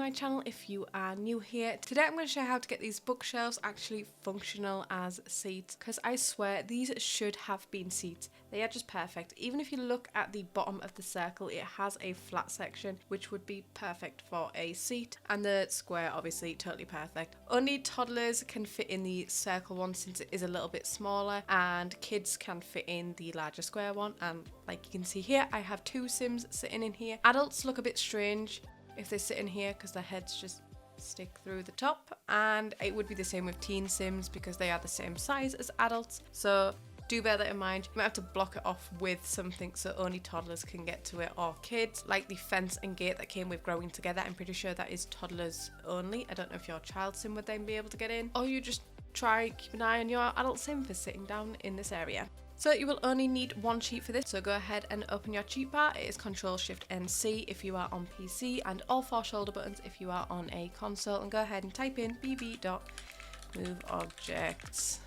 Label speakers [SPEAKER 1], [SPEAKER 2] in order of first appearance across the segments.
[SPEAKER 1] my channel if you are new here. Today I'm going to show you how to get these bookshelves actually functional as seats, because I swear these should have been seats. They are just perfect. Even if you look at the bottom of the circle, it has a flat section which would be perfect for a seat, and the square obviously totally perfect. Only toddlers can fit in the circle one since it is a little bit smaller, and kids can fit in the larger square one. And like you can see here, I have two Sims sitting in here. Adults look a bit strange if they sit in here because their heads just stick through the top, and it would be the same with teen Sims because they are the same size as adults, so do bear that in mind. You might have to block it off with something so only toddlers can get to it, or kids, like the fence and gate that came with Growing Together. I'm pretty sure that is toddlers only. I don't know if your child Sim would then be able to get in, or you just keep an eye on your adult Sim for sitting down in this area. So you will only need one cheat for this, so go ahead and open your cheat bar. It is Ctrl-Shift-N-C if you are on PC, and all four shoulder buttons if you are on a console, and go ahead and type in bb.moveObjects,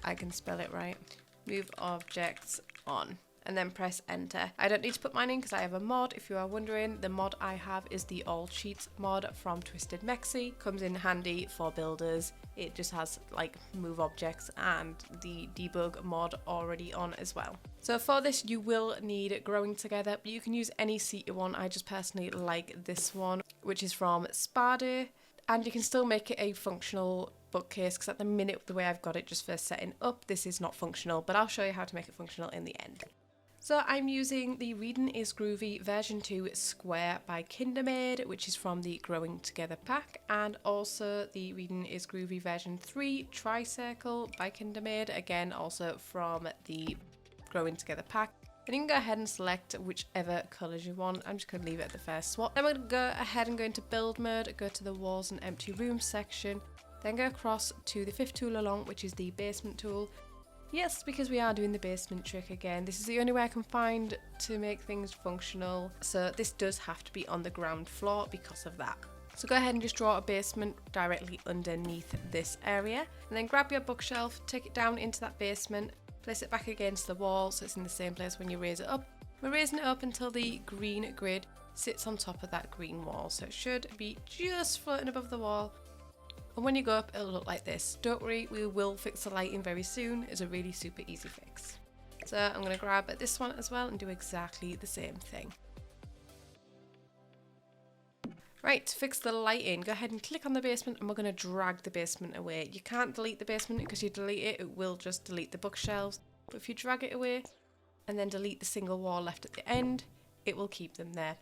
[SPEAKER 1] I can spell it right, move objects on, and then press enter. I don't need to put mine in because I have a mod. If you are wondering, the mod I have is the All Cheats mod from Twisted Mexi. Comes in handy for builders. It just has like move objects and the debug mod already on as well. So for this you will need Growing Together, but you can use any seat you want. I just personally like this one, which is from StormDesign, and you can still make it a functional bookcase because at the minute the way I've got it just for setting up, this is not functional, but I'll show you how to make it functional in the end. So I'm using the Reading is Groovy version 2 Square by Kindermaid, which is from the Growing Together pack, and also the Reading is Groovy version 3 Tricircle by Kindermaid, again also from the Growing Together pack. And you can go ahead and select whichever colours you want. I'm just going to leave it at the first swap. Then we're going to go ahead and go into build mode, go to the walls and empty rooms section, then go across to the fifth tool along, which is the basement tool. Yes, because we are doing the basement trick again. This is the only way I can find to make things functional. So this does have to be on the ground floor because of that. So go ahead and just draw a basement directly underneath this area. And then grab your bookshelf, take it down into that basement, place it back against the wall so it's in the same place when you raise it up. We're raising it up until the green grid sits on top of that green wall. So it should be just floating above the wall. And when you go up, it'll look like this. Don't worry, we will fix the lighting very soon. It's a really super easy fix. So I'm going to grab this one as well and do exactly the same thing. Right, to fix the lighting, go ahead and click on the basement and we're going to drag the basement away. You can't delete the basement because you delete it, it will just delete the bookshelves. But if you drag it away and then delete the single wall left at the end, it will keep them there.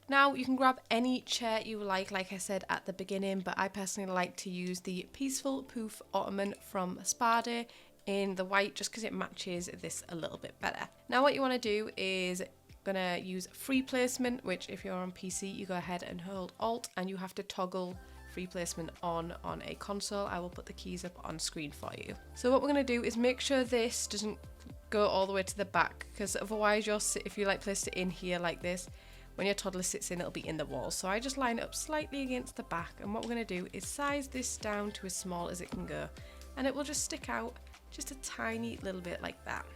[SPEAKER 1] Now you can grab any chair you like I said at the beginning, but I personally like to use the Peaceful Poof Ottoman from StormDesign in the white just because it matches this a little bit better. Now what you want to do is gonna use free placement, which if you're on PC you go ahead and hold Alt and you have to toggle free placement on a console. I will put the keys up on screen for you. So what we're going to do is make sure this doesn't go all the way to the back, because otherwise if you like place it in here like this, when your toddler sits in, it'll be in the wall. So I just line it up slightly against the back, and what we're going to do is size this down to as small as it can go, and it will just stick out just a tiny little bit like that.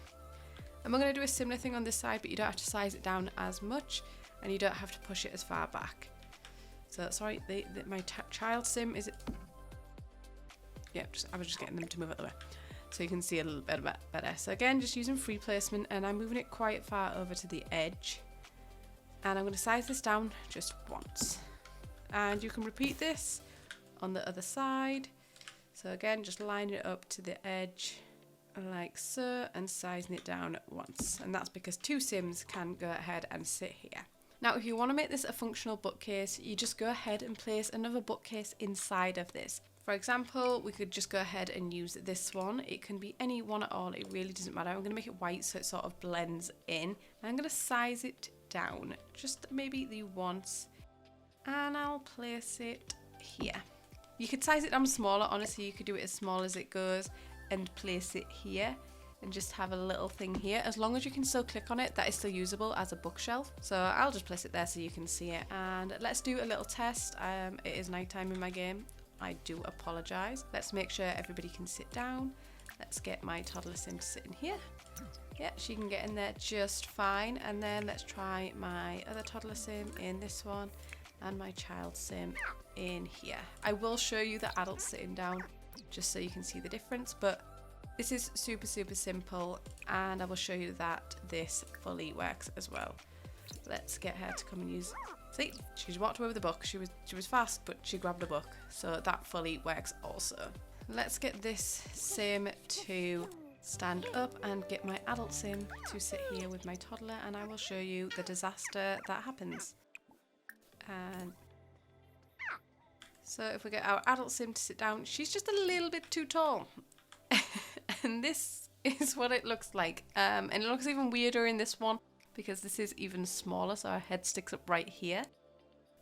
[SPEAKER 1] And we're going to do a similar thing on this side, but you don't have to size it down as much, and you don't have to push it as far back. So sorry, my child Sim is it? Yeah, I was just getting them to move out the way so you can see a little bit better. So again, just using free placement, and I'm moving it quite far over to the edge. And I'm going to size this down just once, and you can repeat this on the other side. So again, just line it up to the edge like so and sizing it down once, and that's because two Sims can go ahead and sit here. Now if you want to make this a functional bookcase, you just go ahead and place another bookcase inside of this. For example, we could just go ahead and use this one. It can be any one at all, it really doesn't matter. I'm going to make it white so it sort of blends in. I'm going to size it down just maybe the once, and I'll place it here. You could size it down smaller, honestly you could do it as small as it goes and place it here and just have a little thing here. As long as you can still click on it, that is still usable as a bookshelf. So I'll just place it there so you can see it, and let's do a little test. It is nighttime in my game, I do apologise. Let's make sure everybody can sit down. Let's get my toddler Sim to sit in here. Yeah, she can get in there just fine. And then let's try my other toddler Sim in this one. and my child sim in here. I will show you the adult sitting down just so you can see the difference, but this is super simple, and I will show you that this fully works as well. Let's get her to come and use. See, she's walked away with the book. She was fast, but she grabbed a book, so that fully works also. Let's get this sim to stand up and get my adult sim to sit here with my toddler, and I will show you the disaster that happens. And so if we get our adult sim to sit down, she's just a little bit too tall. And this is what it looks like. And it looks even weirder in this one because this is even smaller, so our head sticks up right here.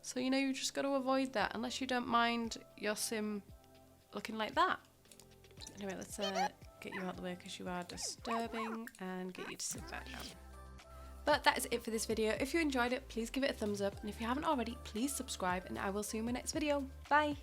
[SPEAKER 1] So, you know, you just got to avoid that unless you don't mind your sim looking like that. Anyway, let's get you out of the way because you are disturbing, and get you to sit back down. But that is it for this video. If you enjoyed it, please give it a thumbs up, and if you haven't already, please subscribe, and I will see you in my next video. Bye!